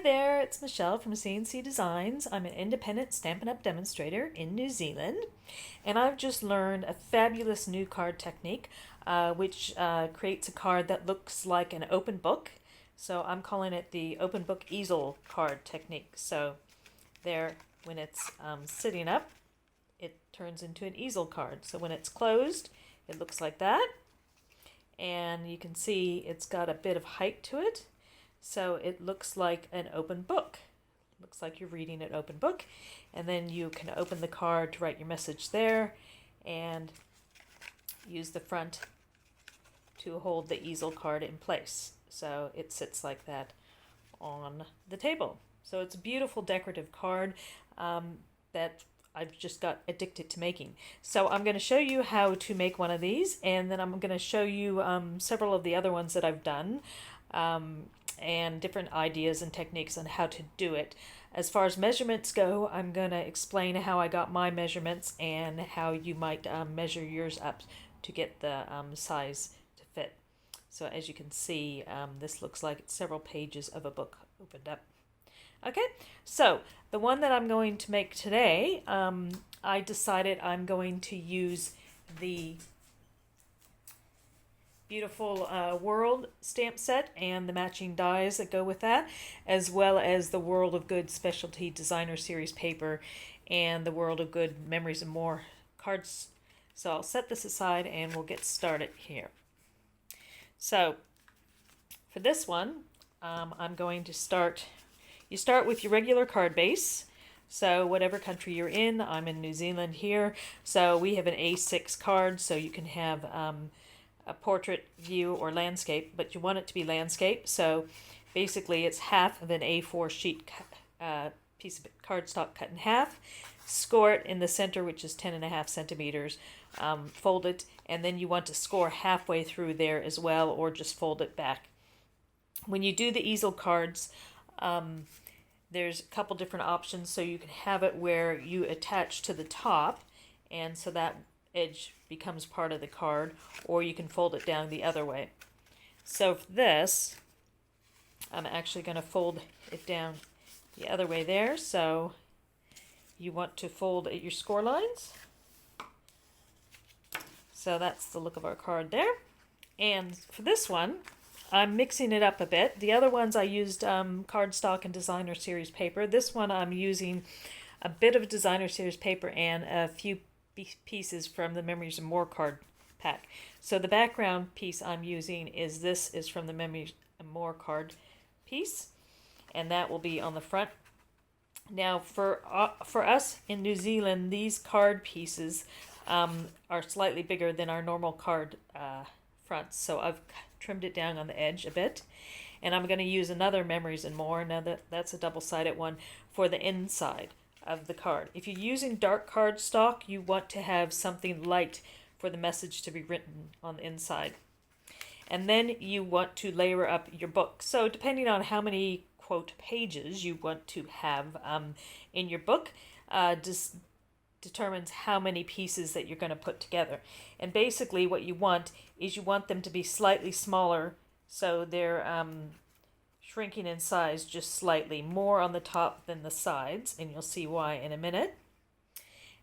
Hi there, it's Michelle from CNC Designs. I'm an independent Stampin' Up! Demonstrator in New Zealand, and I've just learned a fabulous new card technique which creates a card that looks like an open book. So I'm calling it the Open Book Easel Card technique. So there, when it's sitting up, it turns into an easel card. So when it's closed, it looks like that. And you can see it's got a bit of height to it. So it looks like an open book. Looks like you're reading an open book. And then you can open the card to write your message there and use the front to hold the easel card in place. So it sits like that on the table. So it's a beautiful decorative card that I've just got addicted to making. So I'm going to show you how to make one of these, and then I'm going to show you several of the other ones that I've done. And different ideas and techniques on how to do it. As far as measurements go, I'm going to explain how I got my measurements and how you might measure yours up to get the size to fit. So as you can see, this looks like it's several pages of a book opened up. Okay, so the one that I'm going to make today, I decided I'm going to use the beautiful World stamp set and the matching dies that go with that, as well as the World of Good Specialty Designer Series paper and the World of Good Memories and More cards. So I'll set this aside and we'll get started here. So for this one, I'm going to start, you start with your regular card base. So whatever country you're in, I'm in New Zealand here, so we have an A6 card, so you can have a portrait view or landscape, but you want it to be landscape. So basically it's half of an A4 sheet piece of cardstock cut in half, score it in the center, which is 10.5 centimeters, fold it, and then you want to score halfway through there as well, or just fold it back. When you do the easel cards, there's a couple different options. So you can have it where you attach to the top, and so that edge becomes part of the card, or you can fold it down the other way. So for this, I'm actually going to fold it down the other way there. So you want to fold at your score lines. So that's the look of our card there. And for this one, I'm mixing it up a bit. The other ones I used cardstock and designer series paper. This one I'm using a bit of designer series paper and a few pieces from the Memories and More card pack. So the background piece I'm using is from the Memories and More card piece, and that will be on the front. Now for us in New Zealand, these card pieces are slightly bigger than our normal card fronts, so I've trimmed it down on the edge a bit, and I'm going to use another Memories and More. Now that's a double-sided one for the inside of the card. If you're using dark cardstock, you want to have something light for the message to be written on the inside. And then you want to layer up your book. So depending on how many quote pages you want to have in your book, just determines how many pieces that you're going to put together. And basically what you want is you want them to be slightly smaller, so they're shrinking in size just slightly, more on the top than the sides, and you'll see why in a minute.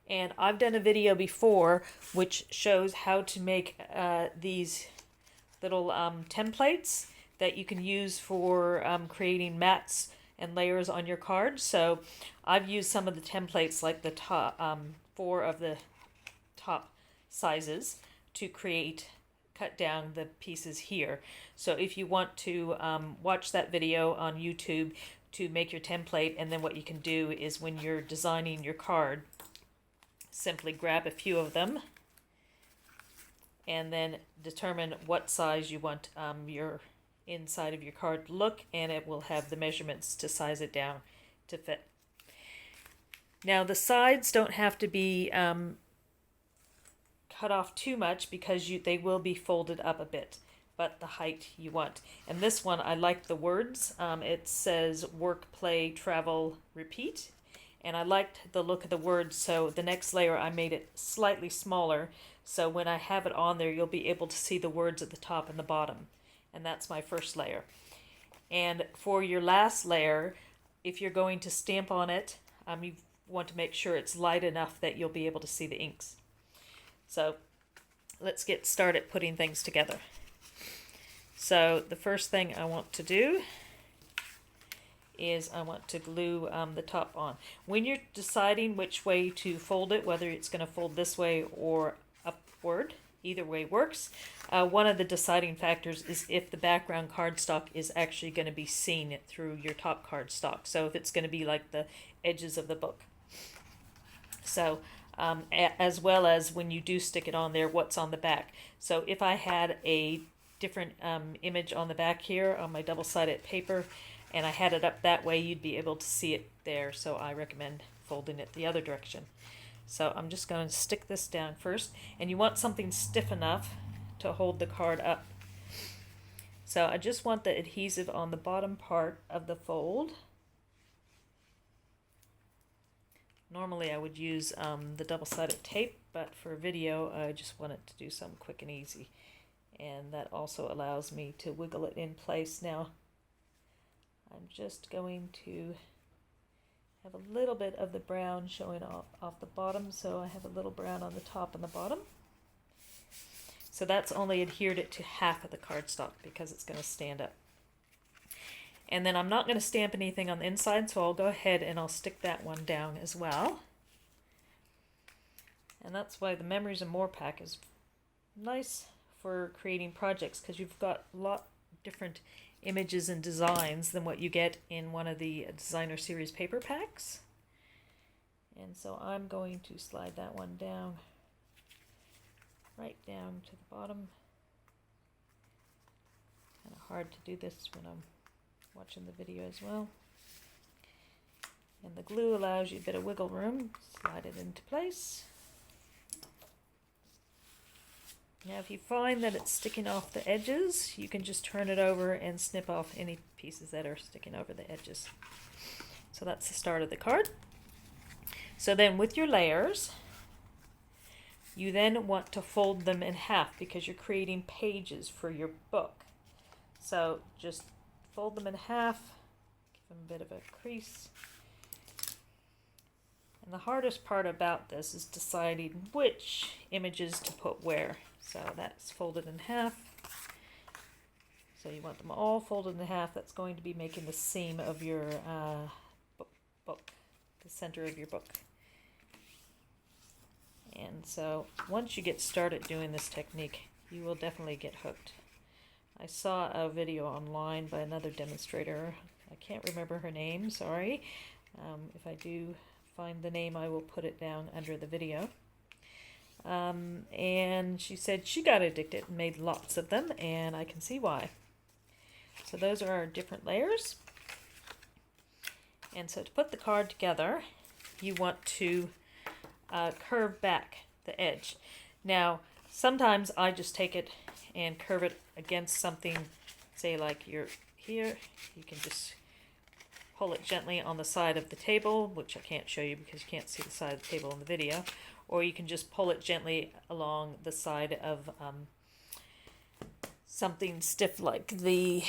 And I've done a video before which shows how to make these little templates that you can use for creating mats and layers on your card. So I've used some of the templates, like the top 4 of the top sizes, to cut down the pieces here. So if you want to watch that video on YouTube to make your template, and then what you can do is when you're designing your card, simply grab a few of them and then determine what size you want your inside of your card to look, and it will have the measurements to size it down to fit. Now the sides don't have to be cut off too much because they will be folded up a bit, but the height you want. And this one, I like the words. It says work, play, travel, repeat. And I liked the look of the words, so the next layer I made it slightly smaller, so when I have it on there, you'll be able to see the words at the top and the bottom. And that's my first layer. And for your last layer, if you're going to stamp on it, you want to make sure it's light enough that you'll be able to see the inks. So let's get started putting things together. So the first thing I want to do is I want to glue the top on. When you're deciding which way to fold it, whether it's going to fold this way or upward, either way works. One of the deciding factors is if the background cardstock is actually going to be seen through your top cardstock. So if it's going to be like the edges of the book. So as well as when you do stick it on there, what's on the back. So if I had a different image on the back here on my double-sided paper, and I had it up that way, you'd be able to see it there. So I recommend folding it the other direction. So I'm just going to stick this down first, and you want something stiff enough to hold the card up. So I just want the adhesive on the bottom part of the fold. Normally I would use the double-sided tape, but for video I just wanted to do something quick and easy. And that also allows me to wiggle it in place. Now I'm just going to have a little bit of the brown showing off the bottom, so I have a little brown on the top and the bottom. So that's only adhered it to half of the cardstock because it's going to stand up. And then I'm not going to stamp anything on the inside, so I'll go ahead and I'll stick that one down as well. And that's why the Memories and More pack is nice for creating projects, because you've got a lot different images and designs than what you get in one of the designer series paper packs. And so I'm going to slide that one down, right down to the bottom. Kind of hard to do this when I'm watching the video as well. And the glue allows you a bit of wiggle room. Slide it into place. Now if you find that it's sticking off the edges, you can just turn it over and snip off any pieces that are sticking over the edges. So that's the start of the card. So then with your layers, you then want to fold them in half because you're creating pages for your book. So just fold them in half, give them a bit of a crease. And the hardest part about this is deciding which images to put where. So that's folded in half. So you want them all folded in half. That's going to be making the seam of your book, the center of your book. And so once you get started doing this technique, you will definitely get hooked. I saw a video online by another demonstrator. I can't remember her name, sorry. If I do find the name, I will put it down under the video. And she said she got addicted and made lots of them, and I can see why. So those are our different layers. And so to put the card together, you want to curve back the edge. Now, sometimes I just take it and curve it against something, say like you're here. You can just pull it gently on the side of the table, which I can't show you because you can't see the side of the table in the video. Or you can just pull it gently along the side of something stiff like the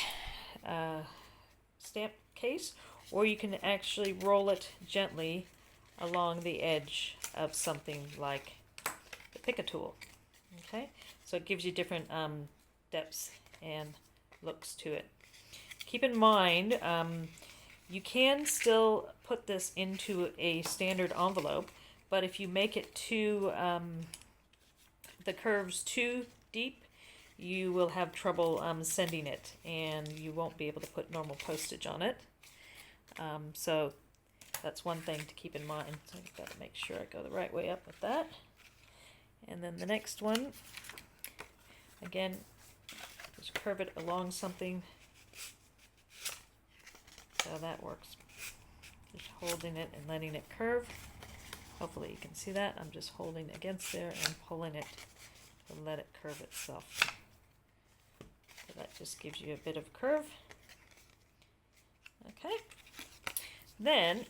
stamp case, or you can actually roll it gently along the edge of something like the pick a tool. Okay, so it gives you different depths and looks to it. Keep in mind, you can still put this into a standard envelope, but if you make it too, the curves too deep, you will have trouble sending it, and you won't be able to put normal postage on it. So that's one thing to keep in mind. So I've got to make sure I go the right way up with that. And then the next one, again, just curve it along something. So that works. Just holding it and letting it curve. Hopefully you can see that. I'm just holding against there and pulling it to let it curve itself. So that just gives you a bit of curve. Okay. Then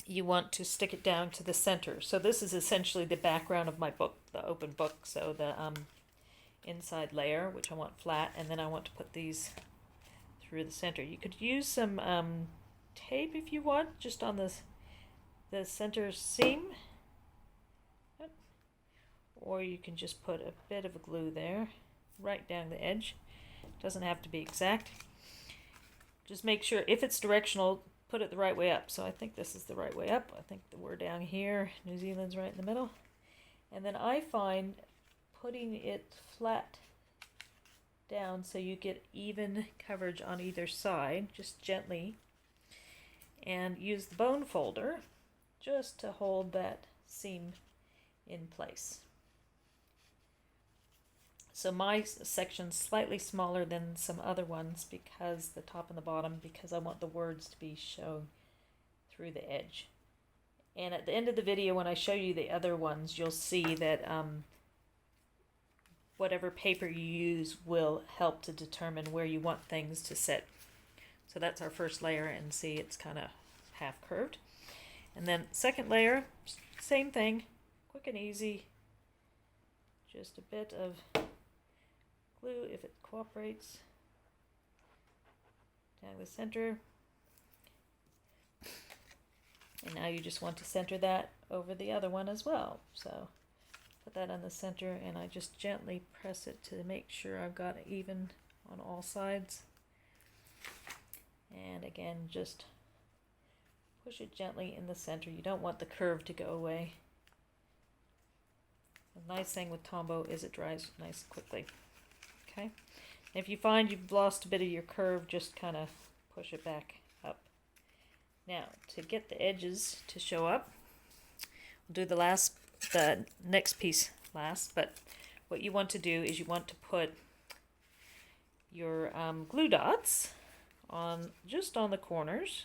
you want to stick it down to the center. So this is essentially the background of my book, the open book. So the inside layer, which I want flat, and then I want to put these through the center. You could use some tape if you want, just on the center seam. Or you can just put a bit of glue there, right down the edge. Doesn't have to be exact. Just make sure, if it's directional, put it the right way up. So I think this is the right way up. I think that we're down here. New Zealand's right in the middle. And then I find putting it flat down so you get even coverage on either side, just gently, and use the bone folder just to hold that seam in place. So my section's slightly smaller than some other ones because the top and the bottom, because I want the words to be shown through the edge. And at the end of the video, when I show you the other ones, you'll see that whatever paper you use will help to determine where you want things to sit. So that's our first layer, and see it's kind of half curved. And then second layer, same thing, quick and easy. Just a bit of glue if it cooperates down the center. And now you just want to center that over the other one as well. So put that on the center, and I just gently press it to make sure I've got it even on all sides. And again, just push it gently in the center. You don't want the curve to go away. The nice thing with Tombow is it dries nice quickly. Okay. If you find you've lost a bit of your curve, just kind of push it back up. Now, to get the edges to show up, we'll do the next piece last, but what you want to do is you want to put your glue dots on just on the corners.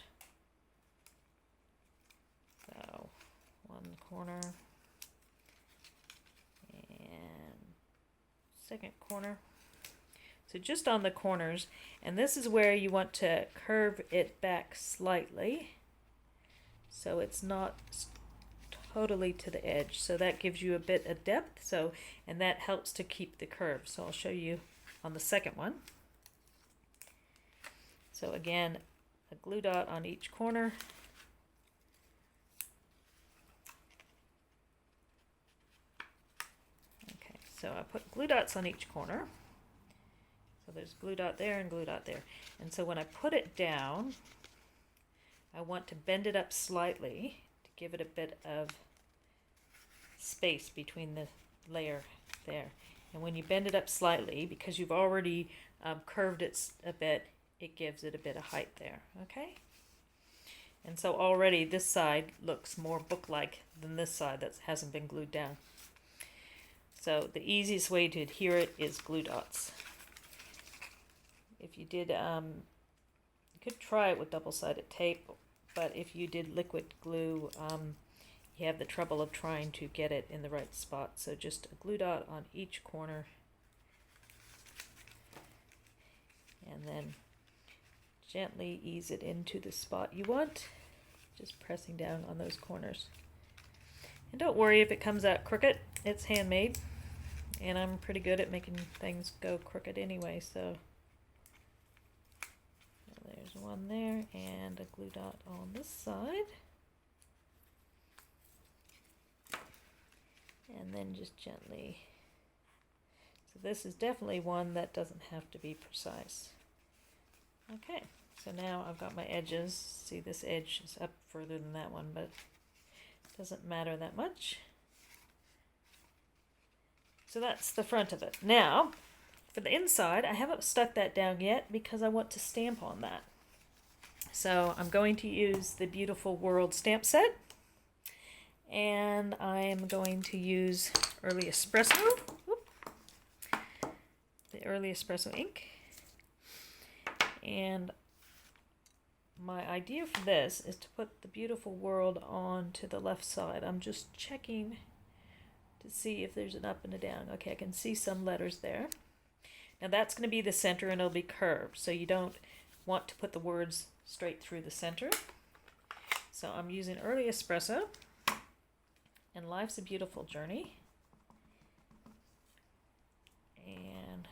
So, one corner and second corner. So just on the corners, and this is where you want to curve it back slightly so it's not totally to the edge. So that gives you a bit of depth, so, and that helps to keep the curve. So I'll show you on the second one. So again, a glue dot on each corner. Okay, so I put glue dots on each corner. So there's glue dot there and glue dot there. And so when I put it down, I want to bend it up slightly to give it a bit of space between the layer there. And when you bend it up slightly, because you've already curved it a bit, it gives it a bit of height there, okay? And so already this side looks more book-like than this side that hasn't been glued down. So the easiest way to adhere it is glue dots. If you did, you could try it with double-sided tape, but if you did liquid glue, you have the trouble of trying to get it in the right spot. So just a glue dot on each corner, and then gently ease it into the spot you want, just pressing down on those corners. And don't worry if it comes out crooked, it's handmade, and I'm pretty good at making things go crooked anyway, so there's one there, and a glue dot on this side. And then just gently. So this is definitely one that doesn't have to be precise. Okay, so now I've got my edges. See, this edge is up further than that one, but it doesn't matter that much. So that's the front of it. Now, for the inside, I haven't stuck that down yet because I want to stamp on that. So I'm going to use the Beautiful World stamp set, and I am going to use Early Espresso, the Early Espresso ink. And my idea for this is to put the Beautiful World on to the left side. I'm just checking to see if there's an up and a down. Okay, I can see some letters there. Now that's going to be the center, and it'll be curved, so you don't want to put the words straight through the center. So I'm using Early Espresso and Life's a Beautiful Journey. And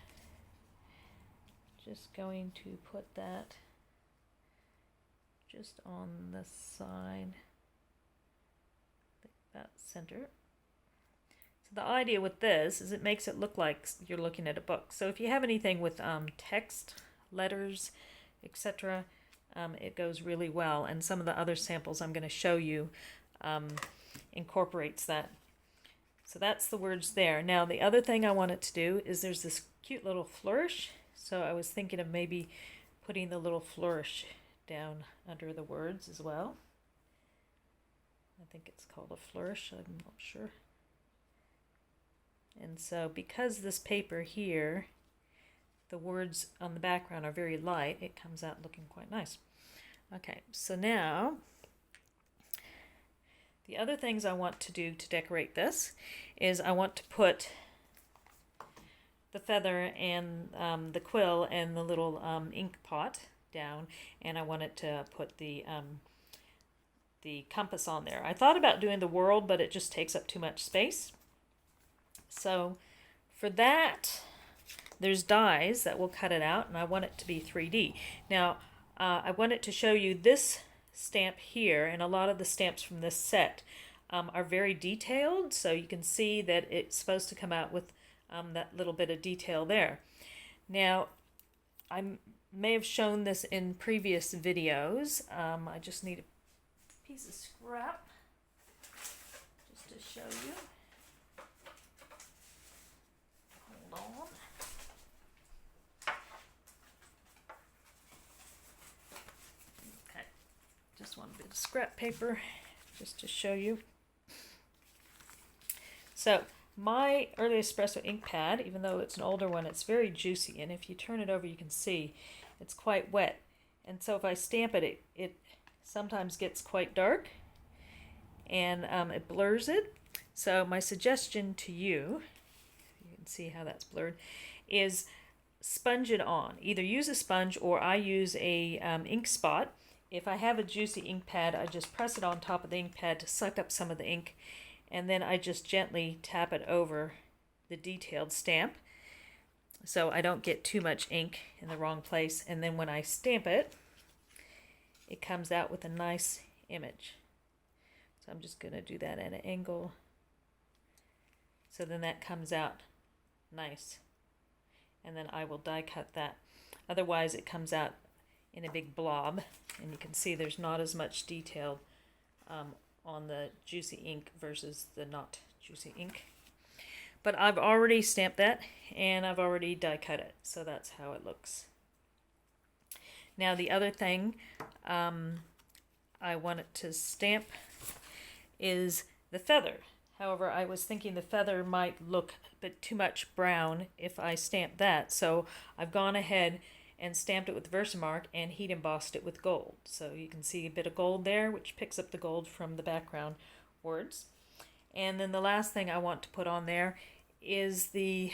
just going to put that just on the side, that center. So the idea with this is it makes it look like you're looking at a book. So if you have anything with text, letters, etc., it goes really well. And some of the other samples I'm going to show you incorporates that. So that's the words there. Now the other thing I wanted to do is there's this cute little flourish. So I was thinking of maybe putting the little flourish down under the words as well. I think it's called a flourish, I'm not sure. And so because this paper here, the words on the background are very light, it comes out looking quite nice. Okay, so now the other things I want to do to decorate this is I want to put the feather and the quill and the little ink pot down, and I wanted to put the compass on there. I thought about doing the world, but it just takes up too much space. So for that, there's dies that will cut it out, and I want it to be 3D. Now, I wanted to show you this stamp here, and a lot of the stamps from this set are very detailed, so you can see that it's supposed to come out with that little bit of detail there. Now, I may have shown this in previous videos. I just need a piece of scrap just to show you. Hold on. Okay, just one bit of scrap paper just to show you. So my early Espresso ink pad, even though it's an older one, it's very juicy, and if you turn it over you can see it's quite wet. And so if I stamp it, it sometimes gets quite dark, and it blurs it. So my suggestion to you, you can see how that's blurred, is sponge it on. Either use a sponge, or I use a ink spot. If I have a juicy ink pad, I just press it on top of the ink pad to suck up some of the ink, and then I just gently tap it over the detailed stamp so I don't get too much ink in the wrong place. And then when I stamp it, it comes out with a nice image. So I'm just going to do that at an angle, so then that comes out nice. And then I will die cut that. Otherwise it comes out in a big blob, and you can see there's not as much detail on the juicy ink versus the not juicy ink. But I've already stamped that, and I've already die cut it, so that's how it looks. Now the other thing I wanted to stamp is the feather. However, I was thinking the feather might look a bit too much brown if I stamp that, so I've gone ahead and stamped it with Versamark and heat embossed it with gold. So you can see a bit of gold there, which picks up the gold from the background words. And then the last thing I want to put on there is the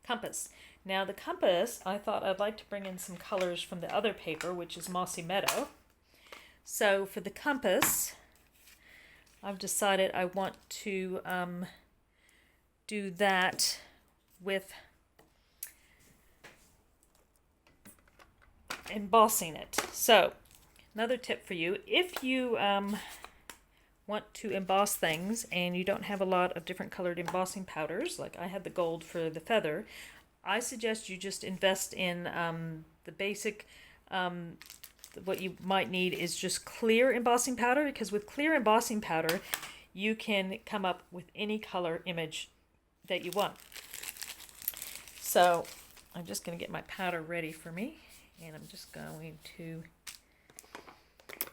compass. Now the compass, I thought I'd like to bring in some colors from the other paper, which is Mossy Meadow. So for the compass, I've decided I want to do that with embossing it. So another tip for you, if you want to emboss things and you don't have a lot of different colored embossing powders, like I had the gold for the feather, I suggest you just invest in the basic, what you might need is just clear embossing powder, because with clear embossing powder you can come up with any color image that you want. So I'm just going to get my powder ready for me, and I'm just going to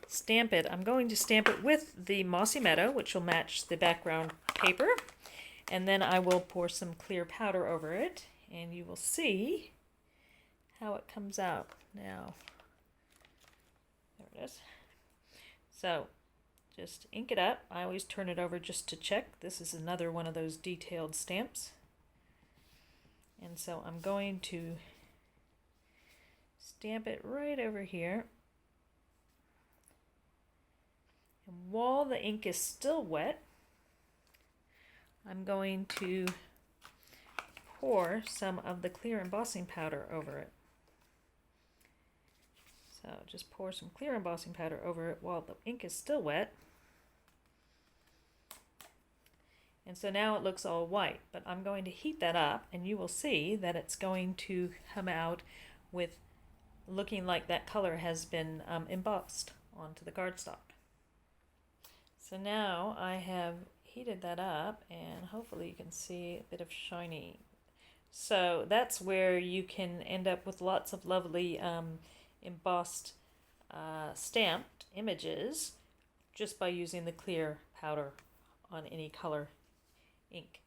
stamp it. I'm going to stamp it with the Mossy Meadow, which will match the background paper, and then I will pour some clear powder over it, and you will see how it comes out. Now, there it is. So just ink it up. I always turn it over just to check. This is another one of those detailed stamps. And so I'm going to stamp it right over here. And while the ink is still wet, I'm going to pour some of the clear embossing powder over it. So just pour some clear embossing powder over it while the ink is still wet. And so now it looks all white, but I'm going to heat that up and you will see that it's going to come out with looking like that color has been embossed onto the cardstock. So now I have heated that up and hopefully you can see a bit of shiny. So that's where you can end up with lots of lovely embossed stamped images just by using the clear powder on any color ink,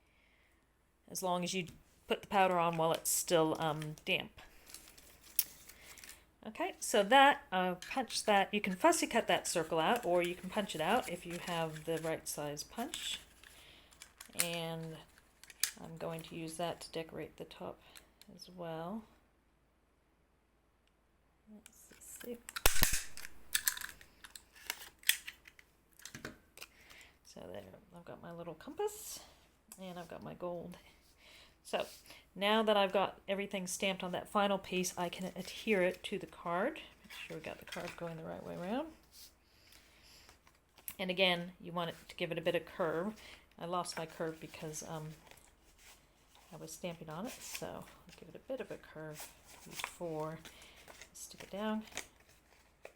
as long as you put the powder on while it's still damp. Okay, so that punch that, you can fussy cut that circle out or you can punch it out if you have the right size punch, and I'm going to use that to decorate the top as well. Let's see. So there, I've got my little compass and I've got my gold. So now that I've got everything stamped on that final piece, I can adhere it to the card. Make sure we got the card going the right way around. And again, you want it to give it a bit of curve. I lost my curve because I was stamping on it, so I'll give it a bit of a curve before I stick it down. Okay.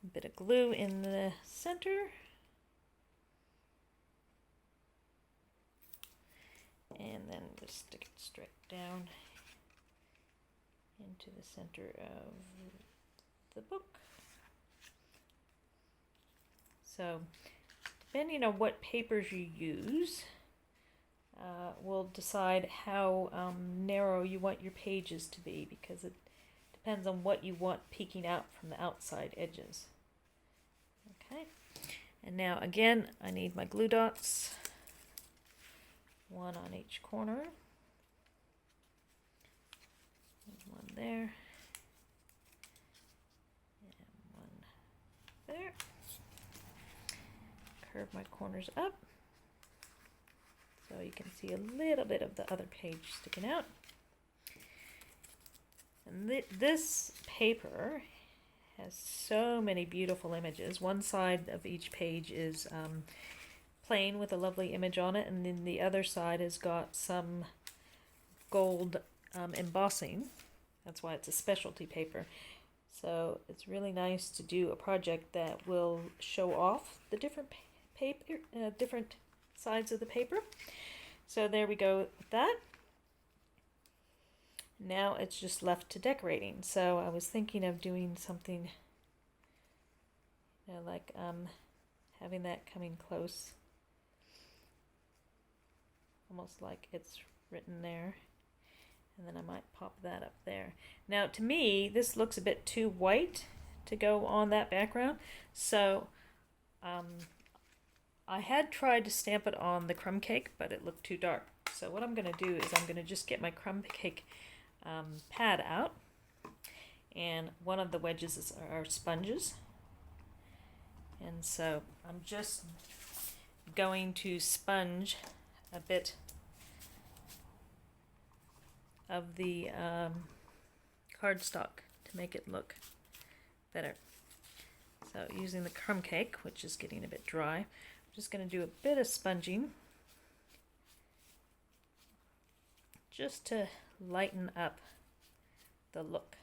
A bit of glue in the center. And then just stick it straight down into the center of the book. So depending on what papers you use will decide how narrow you want your pages to be, because it depends on what you want peeking out from the outside edges. Okay, and now again I need my glue dots, one on each corner. There's one there and one there. Curve my corners up so you can see a little bit of the other page sticking out. And this paper has so many beautiful images. One side of each page is plain with a lovely image on it, and then the other side has got some gold embossing. That's why it's a specialty paper. So it's really nice to do a project that will show off the different paper, different sides of the paper. So there we go with that. Now it's just left to decorating. So I was thinking of doing something, you know, like having that coming close, almost like it's written there. And then I might pop that up there. Now to me, this looks a bit too white to go on that background. So I had tried to stamp it on the crumb cake, but it looked too dark. So what I'm going to do is I'm going to just get my crumb cake pad out. And one of the wedges are sponges. And so I'm just going to sponge a bit of the cardstock to make it look better. So using the crumb cake, which is getting a bit dry, I'm just going to do a bit of sponging just to lighten up the look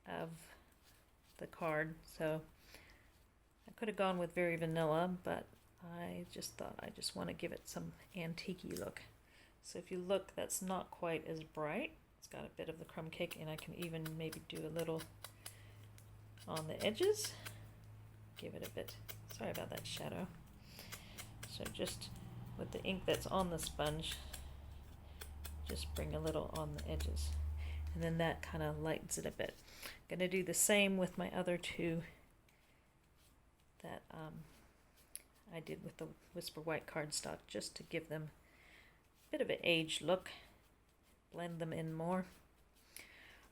of the card. So I could have gone with very vanilla, but I just thought I just want to give it some antique-y look. So if you look, that's not quite as bright. It's got a bit of the crumb cake, and I can even maybe do a little on the edges. Give it a bit, sorry about that shadow. So just with the ink that's on the sponge, just bring a little on the edges. And then that kind of lightens it a bit. I'm going to do the same with my other two that I did with the Whisper White cardstock, just to give them a bit of an aged look, blend them in more.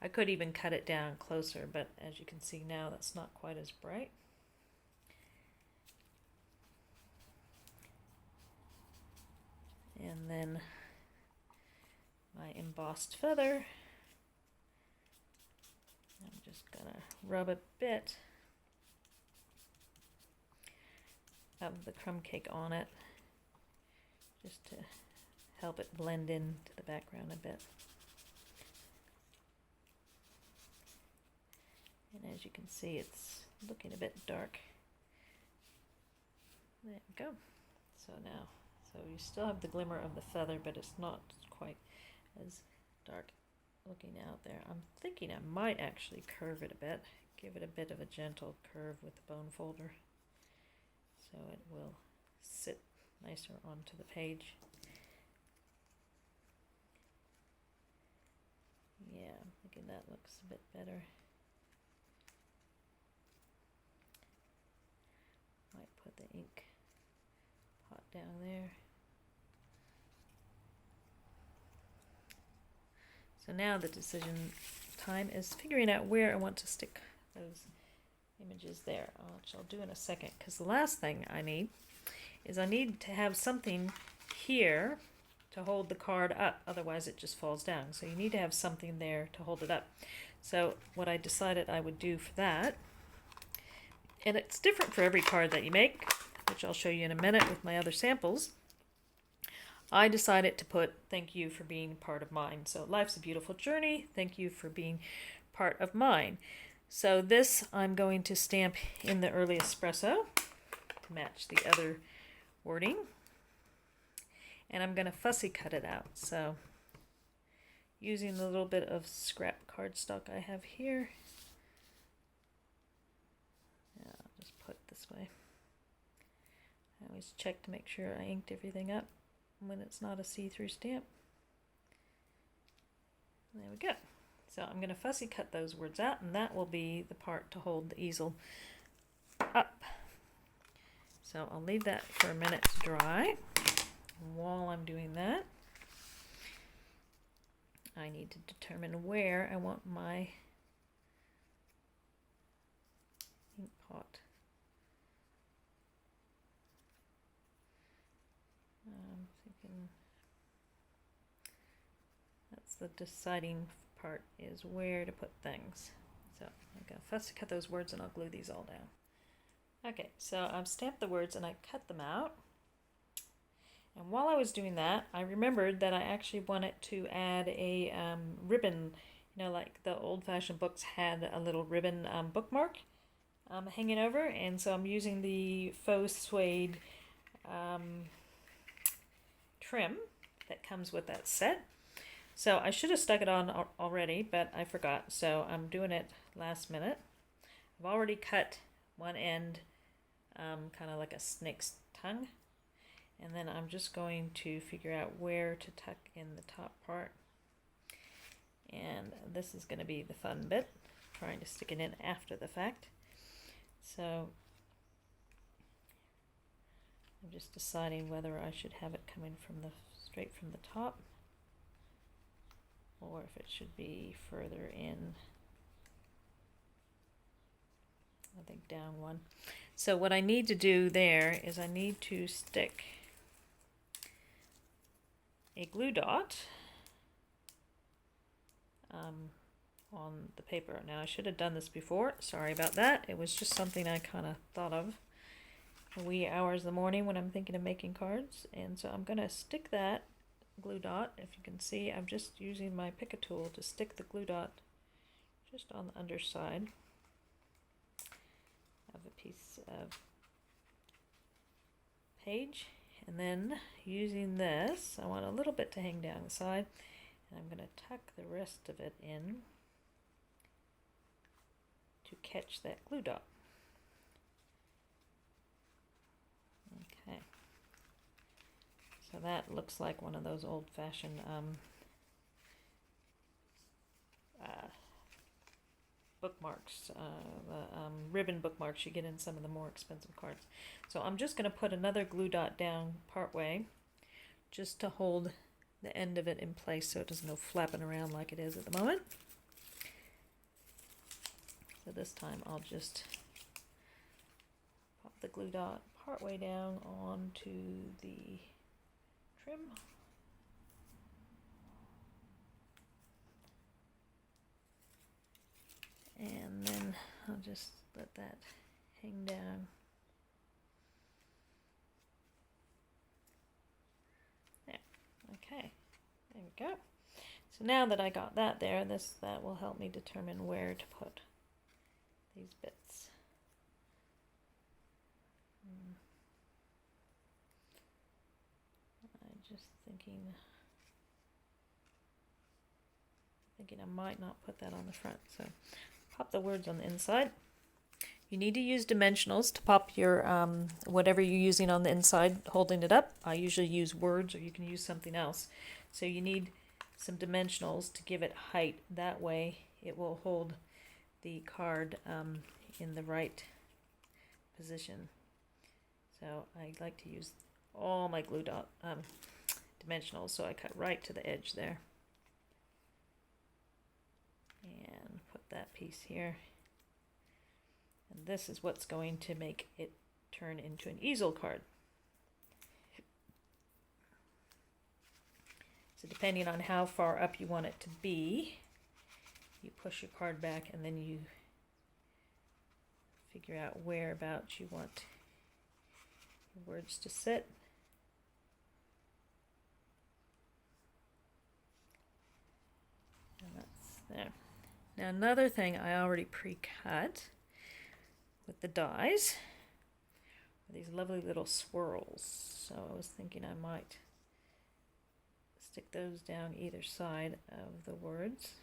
I could even cut it down closer, but as you can see now, that's not quite as bright. And then my embossed feather. I'm just gonna rub a bit of the crumb cake on it just to help it blend in to the background a bit. And as you can see, it's looking a bit dark. There we go. So now, so you still have the glimmer of the feather, but it's not quite as dark looking out there. I'm thinking I might actually curve it a bit, give it a bit of a gentle curve with the bone folder, so it will sit nicer onto the page. Yeah, I'm thinking that looks a bit better. Might put the ink pot down there. So now the decision time is figuring out where I want to stick those images there, which I'll do in a second, because the last thing I need is I need to have something here to hold the card up, otherwise it just falls down. So you need to have something there to hold it up. So what I decided I would do for that, and it's different for every card that you make, which I'll show you in a minute with my other samples, I decided to put thank you for being part of mine. So life's a beautiful journey. Thank you for being part of mine. So this I'm going to stamp in the early espresso to match the other wording. And I'm going to fussy cut it out. So using the little bit of scrap cardstock I have here. Yeah, I'll just put it this way. I always check to make sure I inked everything up when it's not a see-through stamp. There we go. So I'm going to fussy cut those words out, and that will be the part to hold the easel up. So I'll leave that for a minute to dry. While I'm doing that, I need to determine where I want my ink pot. I'm thinking that's the deciding part, is where to put things. So I'm going to fussy cut those words and I'll glue these all down. Okay, so I've stamped the words and I cut them out. And while I was doing that, I remembered that I actually wanted to add a ribbon, you know, like the old-fashioned books had a little ribbon bookmark hanging over, and so I'm using the faux suede trim that comes with that set. So I should have stuck it on already, but I forgot, so I'm doing it last minute. I've already cut one end kind of like a snake's tongue. And then I'm just going to figure out where to tuck in the top part. And this is going to be the fun bit, trying to stick it in after the fact. So I'm just deciding whether I should have it coming from straight from the top, or if it should be further in, I think down one. So what I need to do there is I need to stick a glue dot on the paper. Now I should have done this before, sorry about that. It was just something I kind of thought of in the wee hours of the morning when I'm thinking of making cards. And so I'm going to stick that glue dot, if you can see, I'm just using my Pick-a tool to stick the glue dot just on the underside of a piece of page. And then using this, I want a little bit to hang down the side, and I'm going to tuck the rest of it in to catch that glue dot. Okay, so that looks like one of those old-fashioned bookmarks, ribbon bookmarks you get in some of the more expensive cards. So I'm just going to put another glue dot down part way just to hold the end of it in place so it doesn't go flapping around like it is at the moment. So this time I'll just pop the glue dot part way down onto the trim. And then I'll just let that hang down. There. Okay. There we go. So now that I got that there, that will help me determine where to put these bits. I'm just thinking I might not put that on the front. So pop the words on the inside. You need to use dimensionals to pop your whatever you're using on the inside, holding it up. I usually use words, or you can use something else. So you need some dimensionals to give it height. That way it will hold the card in the right position. So I like to use all my glue dot dimensionals, so I cut right to the edge there. And put that piece here. And this is what's going to make it turn into an easel card. So depending on how far up you want it to be, you push your card back and then you figure out whereabouts you want your words to sit. And that's there. Now another thing I already pre-cut with the dies are these lovely little swirls. So I was thinking I might stick those down either side of the words.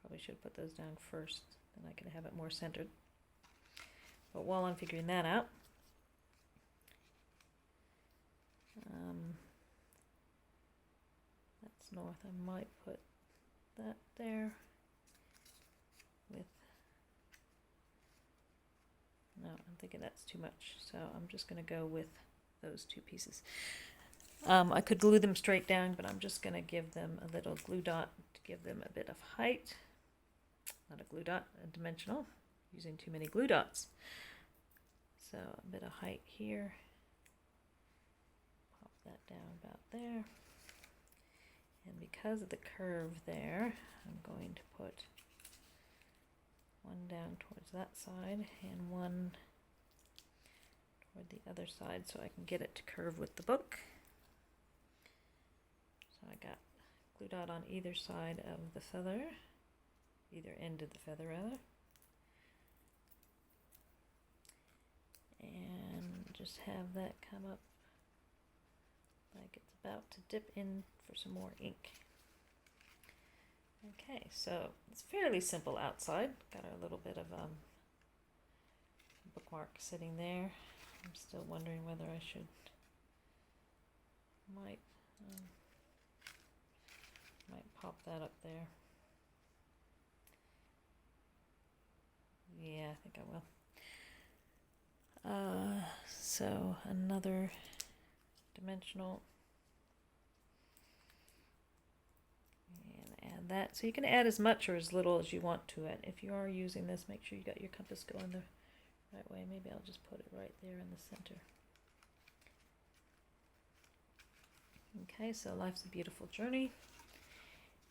Probably should put those down first, then I can have it more centered. But while I'm figuring that out, that's north. I might put that there with, no, I'm thinking that's too much, so I'm just going to go with those two pieces. I could glue them straight down, but I'm just going to give them a little glue dot to give them a bit of height. Not a glue dot, a dimensional, using too many glue dots. So a bit of height here. Pop that down about there. And because of the curve there, I'm going to put one down towards that side and one toward the other side so I can get it to curve with the book. So I got glue dot on either side of the feather, either end of the feather rather. And just have that come up like it's about to dip in for some more ink. Okay, so it's fairly simple outside. Got our little bit of bookmark sitting there. I'm still wondering whether I should, might pop that up there. Yeah, I think I will. So another dimensional, and add that. So you can add as much or as little as you want to it. If you are using this, make sure you got your compass going the right way. Maybe I'll just put it right there in the center. Okay, so life's a beautiful journey.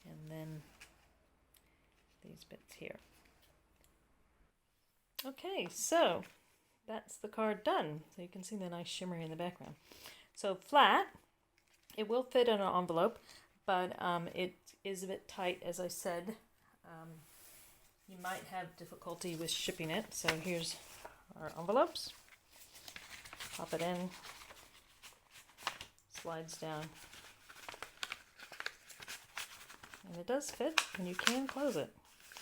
And then these bits here. Okay, so that's the card done. So you can see the nice shimmer in the background. So flat, it will fit in an envelope, but it is a bit tight, as I said. You might have difficulty with shipping it. So here's our envelopes. Pop it in, slides down. And it does fit, and you can close it.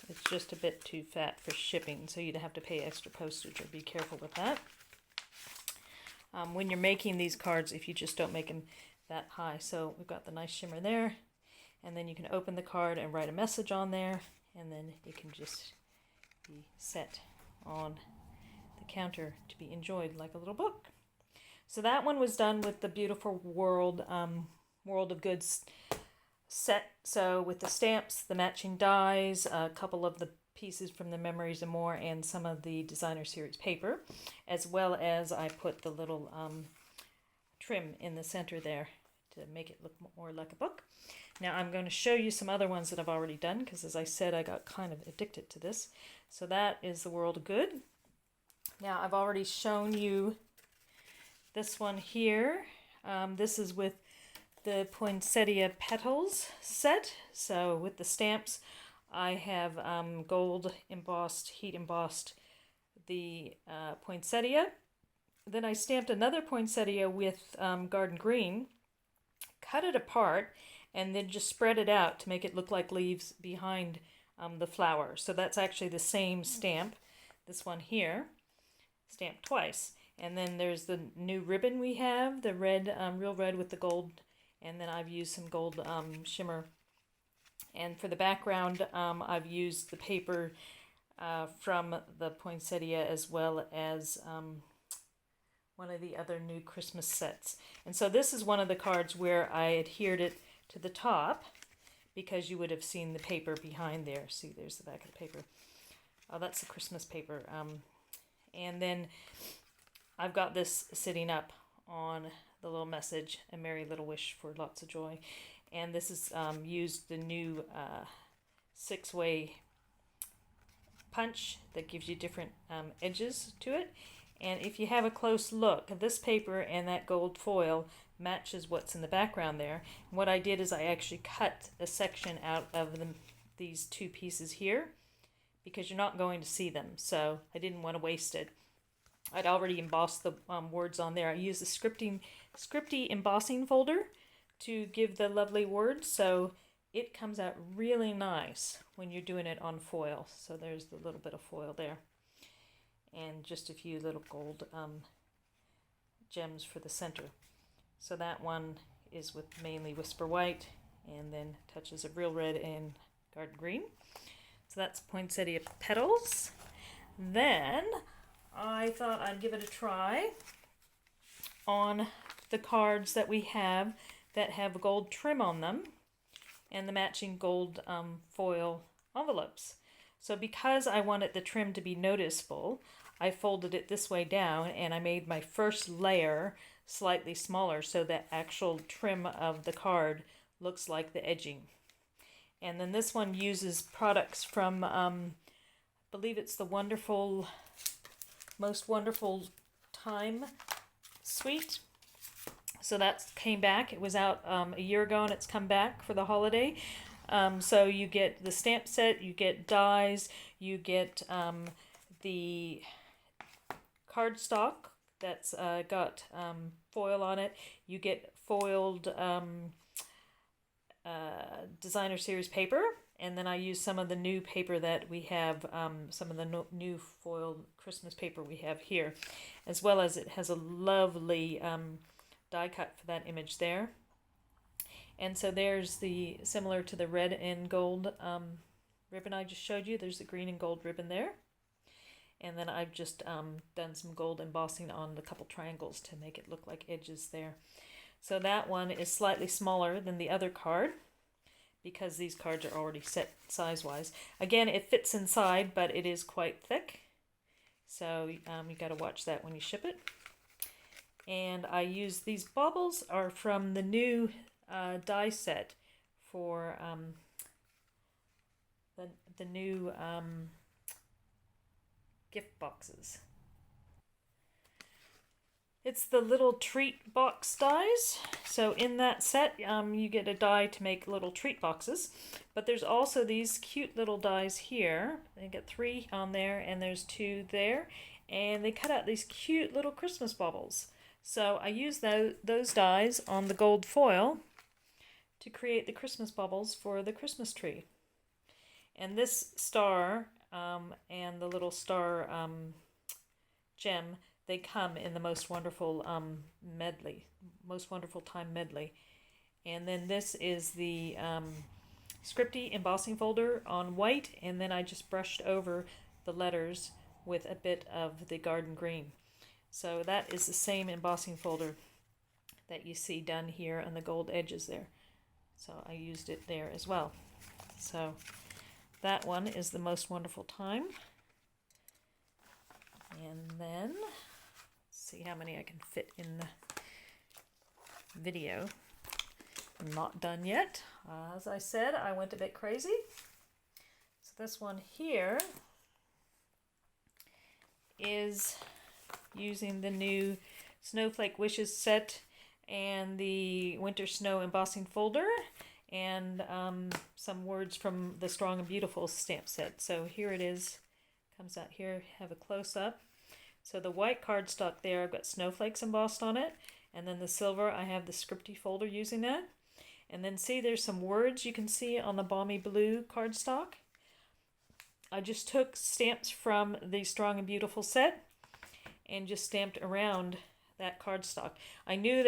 It's just a bit too fat for shipping, so you'd have to pay extra postage, or be careful with that. When you're making these cards, if you just don't make them that high. So we've got the nice shimmer there, and then you can open the card and write a message on there, and then it can just be set on the counter to be enjoyed like a little book. So that one was done with the beautiful World of Goods set. So with the stamps, the matching dies, a couple of the pieces from the Memories and More, and some of the designer series paper, as well as I put the little trim in the center there to make it look more like a book. Now I'm going to show you some other ones that I've already done because, as I said, I got kind of addicted to this. So that is The World of Good. Now I've already shown you this one here. This is with the Poinsettia Petals set. So with the stamps, I have gold embossed, heat embossed the poinsettia. Then I stamped another poinsettia with garden green, cut it apart, and then just spread it out to make it look like leaves behind the flower. So that's actually the same stamp, this one here, stamped twice. And then there's the new ribbon we have, the red, real red with the gold, and then I've used some gold shimmer. And for the background, I've used the paper from the poinsettia as well as one of the other new Christmas sets. And so this is one of the cards where I adhered it to the top because you would have seen the paper behind there. See, there's the back of the paper. Oh, that's the Christmas paper. And then I've got this sitting up on the little message, A Merry Little Wish for Lots of Joy. And this is used the new 6-way punch that gives you different edges to it. And if you have a close look, this paper and that gold foil matches what's in the background there. And what I did is I actually cut a section out of these two pieces here because you're not going to see them. So I didn't want to waste it. I'd already embossed the words on there. I used the scripty embossing folder to give the lovely words, so it comes out really nice when you're doing it on foil. So there's the little bit of foil there. And just a few little gold gems for the center. So that one is with mainly Whisper White and then touches of real red and garden green. So that's Poinsettia Petals. Then I thought I'd give it a try on the cards that we have that have gold trim on them and the matching gold foil envelopes. So because I wanted the trim to be noticeable, I folded it this way down and I made my first layer slightly smaller so that actual trim of the card looks like the edging. And then this one uses products from, I believe it's the Most Wonderful Time suite. So that came back. It was out a year ago and it's come back for the holiday. So you get the stamp set, you get dies, you get the cardstock that's got foil on it. You get foiled designer series paper, and then I use some of the new paper that we have, some of the new foiled Christmas paper we have here, as well as it has a lovely die cut for that image there. And so there's the, similar to the red and gold ribbon I just showed you, there's the green and gold ribbon there. And then I've just done some gold embossing on the couple triangles to make it look like edges there. So that one is slightly smaller than the other card because these cards are already set size-wise. Again, it fits inside, but it is quite thick. So you got to watch that when you ship it. And I use these baubles are from the new die set for the new gift boxes. It's the little treat box dies. So in that set, you get a die to make little treat boxes. But there's also these cute little dies here. They get 3 on there, and there's 2 there. And they cut out these cute little Christmas baubles. So I use those dies on the gold foil to create the Christmas bubbles for the Christmas tree. And this star and the little star gem, they come in the Most Wonderful medley, Most Wonderful Time medley. And then this is the scripty embossing folder on white, and then I just brushed over the letters with a bit of the garden green. So that is the same embossing folder that you see done here on the gold edges there. So I used it there as well. So that one is the Most Wonderful Time. And then, let's see how many I can fit in video. I'm not done yet. As I said, I went a bit crazy. So this one here is using the new Snowflake Wishes set and the Winter Snow embossing folder and some words from the Strong and Beautiful stamp set. So here it is, comes out here, have a close-up. So the white cardstock there, I've got snowflakes embossed on it, and then the silver, I have the scripty folder using that. And then see, there's some words you can see on the Balmy Blue cardstock. I just took stamps from the Strong and Beautiful set and just stamped around that cardstock. I knew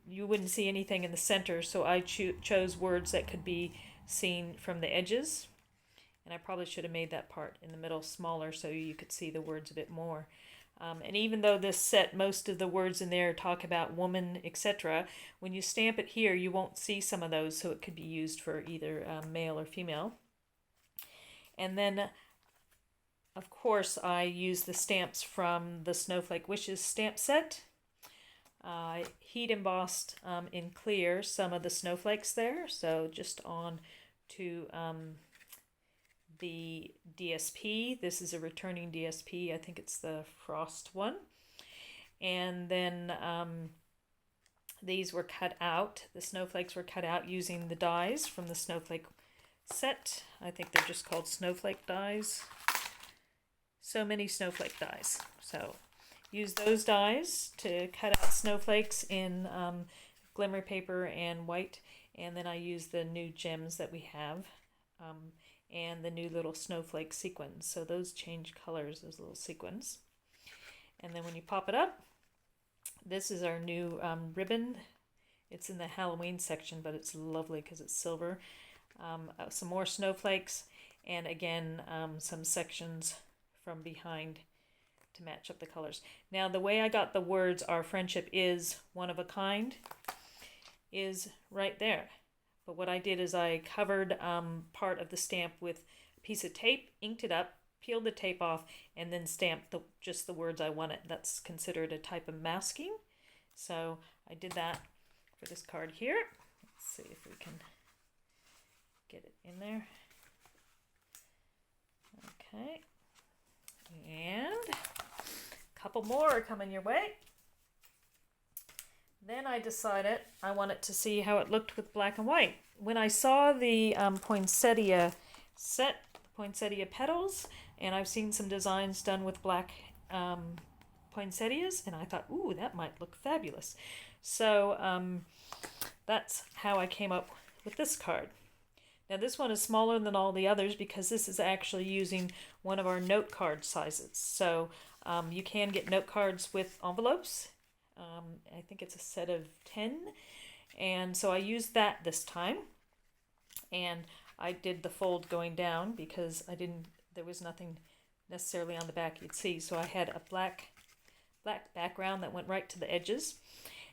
you wouldn't see anything in the center, so I chose words that could be seen from the edges. And I probably should have made that part in the middle smaller so you could see the words a bit more. And even though this set, most of the words in there talk about woman, etc., when you stamp it here, you won't see some of those, so it could be used for either male or female. And then, of course, I use the stamps from the Snowflake Wishes stamp set. I heat embossed in clear some of the snowflakes there, so just on to the DSP. This is a returning DSP. I think it's the Frost one. And then these were cut out. The snowflakes were cut out using the dies from the snowflake set. I think they're just called snowflake dies. So many snowflake dies. So use those dies to cut out snowflakes in glimmer paper and white. And then I use the new gems that we have. And the new little snowflake sequins. So those change colors, those little sequins. And then when you pop it up, this is our new ribbon. It's in the Halloween section, but it's lovely because it's silver. Some more snowflakes, and again, some sections from behind to match up the colors. Now, the way I got the words, "Our friendship is one of a kind," is right there. But what I did is I covered part of the stamp with a piece of tape, inked it up, peeled the tape off, and then stamped just the words I wanted. That's considered a type of masking. So I did that for this card here. Let's see if we can get it in there. Okay. And a couple more are coming your way. Then I decided I wanted to see how it looked with black and white. When I saw the poinsettia set, poinsettia petals, and I've seen some designs done with black poinsettias, and I thought, ooh, that might look fabulous. So that's how I came up with this card. Now this one is smaller than all the others because this is actually using one of our note card sizes. So you can get note cards with envelopes. I think it's a set of 10, and so I used that this time, and I did the fold going down because there was nothing necessarily on the back you'd see, so I had a black background that went right to the edges.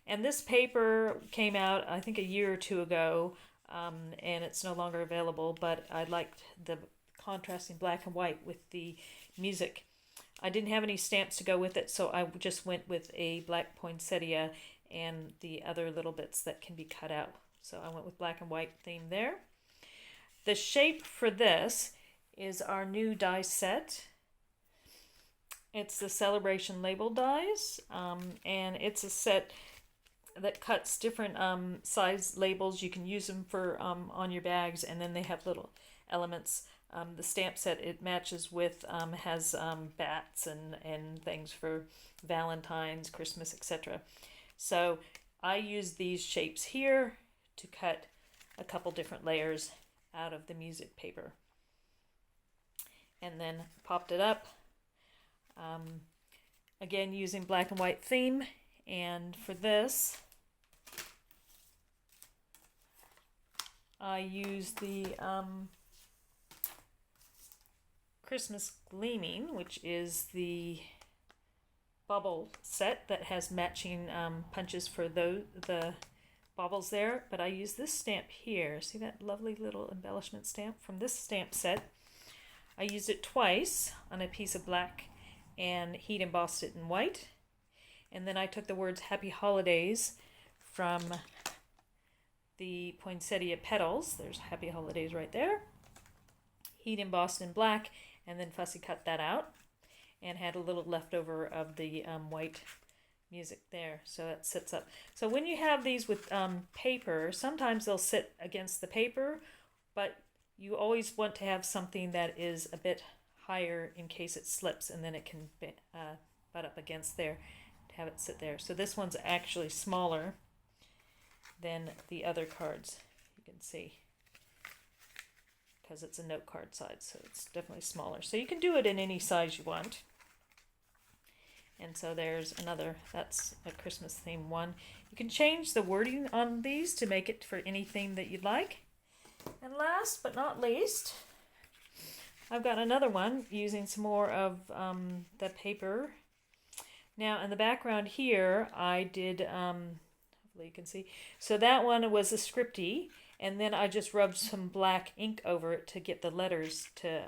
And this paper came out I think a year or two ago, and it's no longer available, but I liked the contrasting black and white with the music. I didn't have any stamps to go with it, so I just went with a black poinsettia and the other little bits that can be cut out. So I went with black and white theme there. The shape for this is our new die set. It's the Celebration Label dies, and it's a set that cuts different size labels. You can use them for on your bags, and then they have little elements. The stamp set it matches with has bats and things for Valentine's, Christmas, etc. So I use these shapes here to cut a couple different layers out of the music paper. And then popped it up. Again, using black and white theme. And for this, I used the Christmas Gleaming, which is the bubble set that has matching punches for the baubles there. But I use this stamp here. See that lovely little embellishment stamp from this stamp set? I used it twice on a piece of black and heat embossed it in white. And then I took the words Happy Holidays from the poinsettia petals. There's Happy Holidays right there. Heat embossed in black, and then fussy cut that out and had a little leftover of the white music there, so it sits up. So when you have these with paper, sometimes they'll sit against the paper, but you always want to have something that is a bit higher in case it slips, and then it can butt up against there to have it sit there. So this one's actually smaller than the other cards, you can see, because it's a note card size, so it's definitely smaller. So you can do it in any size you want. And so there's another, that's a Christmas theme one. You can change the wording on these to make it for anything that you'd like. And last but not least, I've got another one using some more of the paper. Now in the background here, I did, hopefully you can see, so that one was a scripty, and then I just rubbed some black ink over it to get the letters to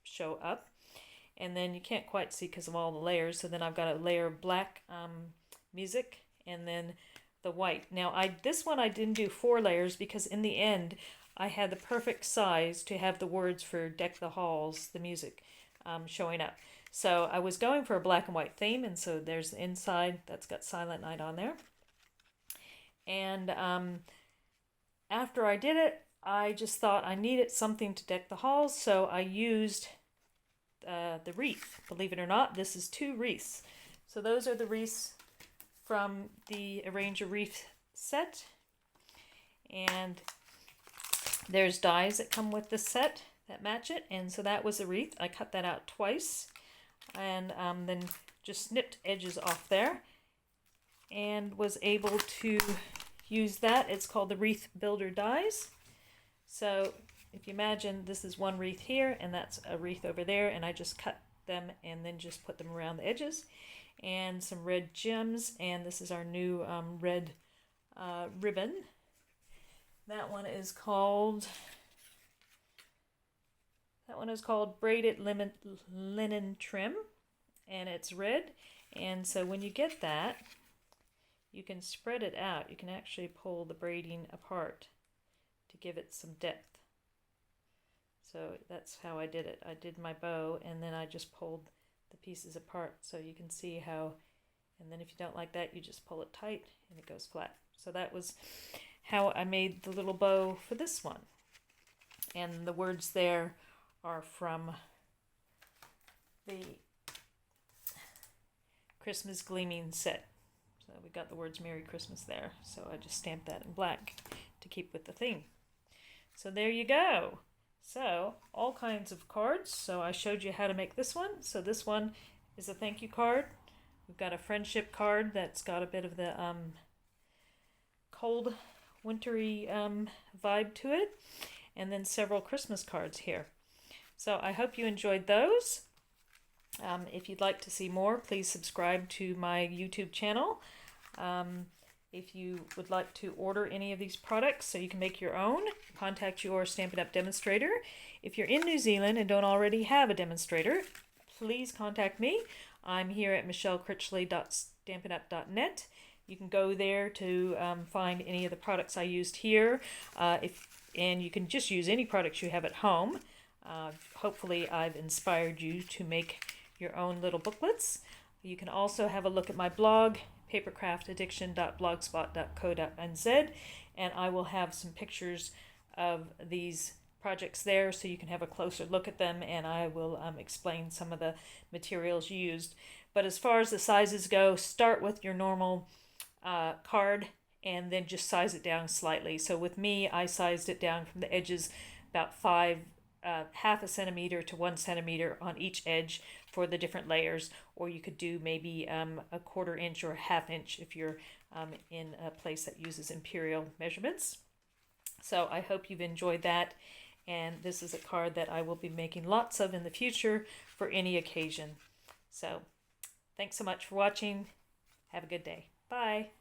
show up. And then you can't quite see because of all the layers, so then I've got a layer of black music and then the white. Now this one I didn't do 4 layers because in the end I had the perfect size to have the words for Deck the Halls, the music, showing up. So I was going for a black and white theme, and so there's the inside that's got Silent Night on there. And after I did it, I just thought I needed something to deck the halls, so I used the wreath. Believe it or not, this is 2 wreaths. So those are the wreaths from the Arrange a Wreath set. And there's dies that come with the set that match it. And so that was a wreath. I cut that out twice. And then just snipped edges off there. And was able to use that. It's called the Wreath Builder Dies. So if you imagine, this is one wreath here, and that's a wreath over there, and I just cut them and then just put them around the edges. And some red gems, and this is our new red ribbon. That one is called Braided Linen Trim, and it's red. And so when you get that, you can spread it out. You can actually pull the braiding apart to give it some depth. So that's how I did it. I did my bow, and then I just pulled the pieces apart so you can see how, and then if you don't like that, you just pull it tight and it goes flat. So that was how I made the little bow for this one. And the words there are from the Christmas Gleaming set. So we got the words Merry Christmas there. So I just stamped that in black to keep with the theme. So there you go. So all kinds of cards. So I showed you how to make this one. So this one is a thank you card. We've got a friendship card that's got a bit of the cold, wintry vibe to it. And then several Christmas cards here. So I hope you enjoyed those. If you'd like to see more, please subscribe to my YouTube channel. If you would like to order any of these products so you can make your own, contact your Stampin' Up! Demonstrator. If you're in New Zealand and don't already have a demonstrator, please contact me. I'm here at michellekritchley.stampinup.net. You can go there to find any of the products I used here, and you can just use any products you have at home. Hopefully I've inspired you to make your own little booklets. You can also have a look at my blog, papercraftaddiction.blogspot.co.nz, and I will have some pictures of these projects there so you can have a closer look at them, and I will explain some of the materials used. But as far as the sizes go, start with your normal card and then just size it down slightly. So with me, I sized it down from the edges about half a centimeter to 1 centimeter on each edge for the different layers, or you could do maybe a 1/4 inch or a 1/2 inch if you're in a place that uses imperial measurements. So I hope you've enjoyed that, and this is a card that I will be making lots of in the future for any occasion. So thanks so much for watching. Have a good day. Bye.